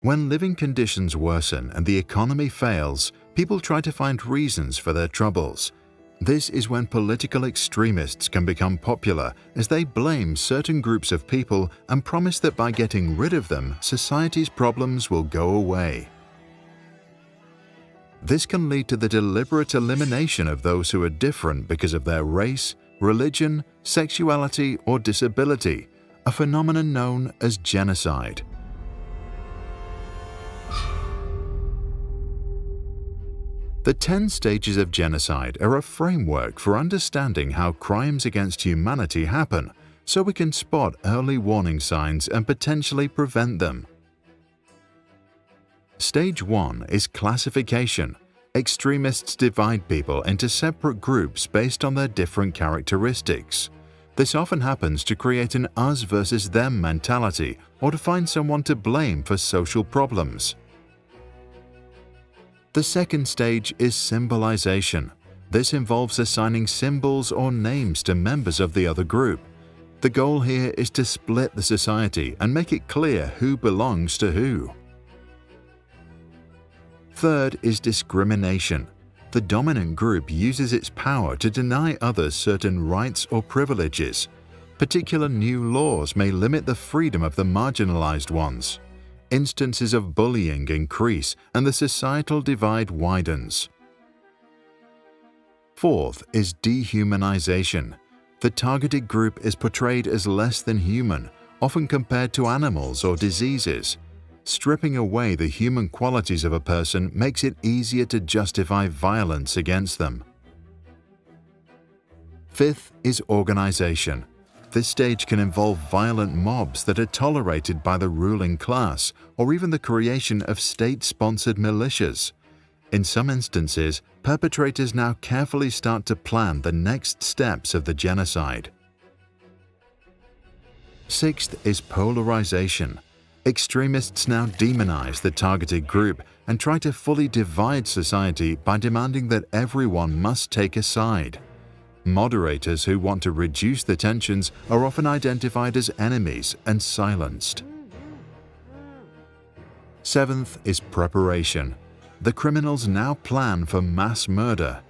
When living conditions worsen and the economy fails, people try to find reasons for their troubles. This is when political extremists can become popular, as they blame certain groups of people and promise that by getting rid of them, society's problems will go away. This can lead to the deliberate elimination of those who are different because of their race, religion, sexuality, or disability, a phenomenon known as genocide. The 10 stages of genocide are a framework for understanding how crimes against humanity happen, so we can spot early warning signs and potentially prevent them. Stage 1 is classification. Extremists divide people into separate groups based on their different characteristics. This often happens to create an us versus them mentality or to find someone to blame for social problems. The second stage is symbolization. This involves assigning symbols or names to members of the other group. The goal here is to split the society and make it clear who belongs to who. Third is discrimination. The dominant group uses its power to deny others certain rights or privileges. Particular new laws may limit the freedom of the marginalized ones. Instances of bullying increase and the societal divide widens. Fourth is dehumanization. The targeted group is portrayed as less than human, often compared to animals or diseases. Stripping away the human qualities of a person makes it easier to justify violence against them. Fifth is organization. This stage can involve violent mobs that are tolerated by the ruling class, or even the creation of state-sponsored militias. In some instances, perpetrators now carefully start to plan the next steps of the genocide. Sixth is polarization. Extremists now demonize the targeted group and try to fully divide society by demanding that everyone must take a side. Moderators who want to reduce the tensions are often identified as enemies and silenced. Seventh is preparation. The criminals now plan for mass murder.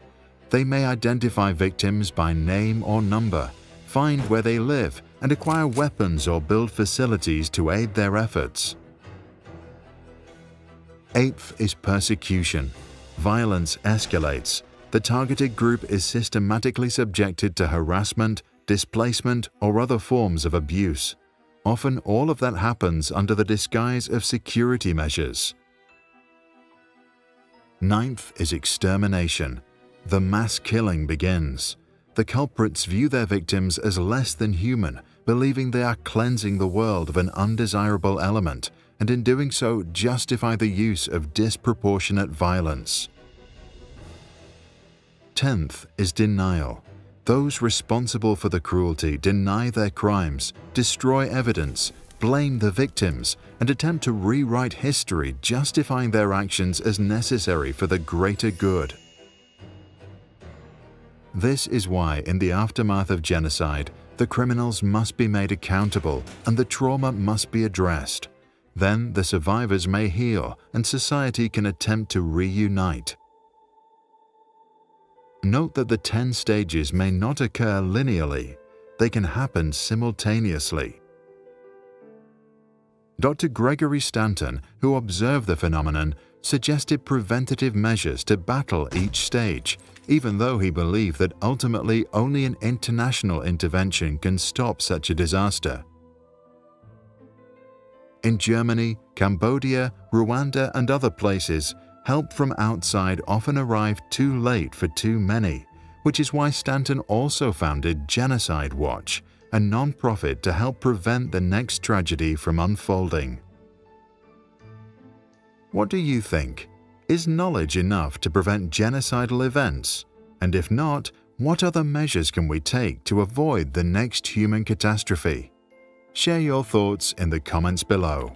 They may identify victims by name or number, find where they live, and acquire weapons or build facilities to aid their efforts. Eighth is persecution. Violence escalates. The targeted group is systematically subjected to harassment, displacement, or other forms of abuse. Often all of that happens under the disguise of security measures. Ninth is extermination. The mass killing begins. The culprits view their victims as less than human, believing they are cleansing the world of an undesirable element, and in doing so justify the use of disproportionate violence. 10th is denial. Those responsible for the cruelty deny their crimes, destroy evidence, blame the victims, and attempt to rewrite history, justifying their actions as necessary for the greater good. This is why, in the aftermath of genocide, the criminals must be made accountable and the trauma must be addressed. Then the survivors may heal and society can attempt to reunite. Note that the 10 stages may not occur linearly. They can happen simultaneously. Dr. Gregory Stanton, who observed the phenomenon, suggested preventative measures to battle each stage, even though he believed that ultimately only an international intervention can stop such a disaster. In Germany, Cambodia, Rwanda, and other places, help from outside often arrived too late for too many, which is why Stanton also founded Genocide Watch, a non-profit to help prevent the next tragedy from unfolding. What do you think? Is knowledge enough to prevent genocidal events? And if not, what other measures can we take to avoid the next human catastrophe? Share your thoughts in the comments below.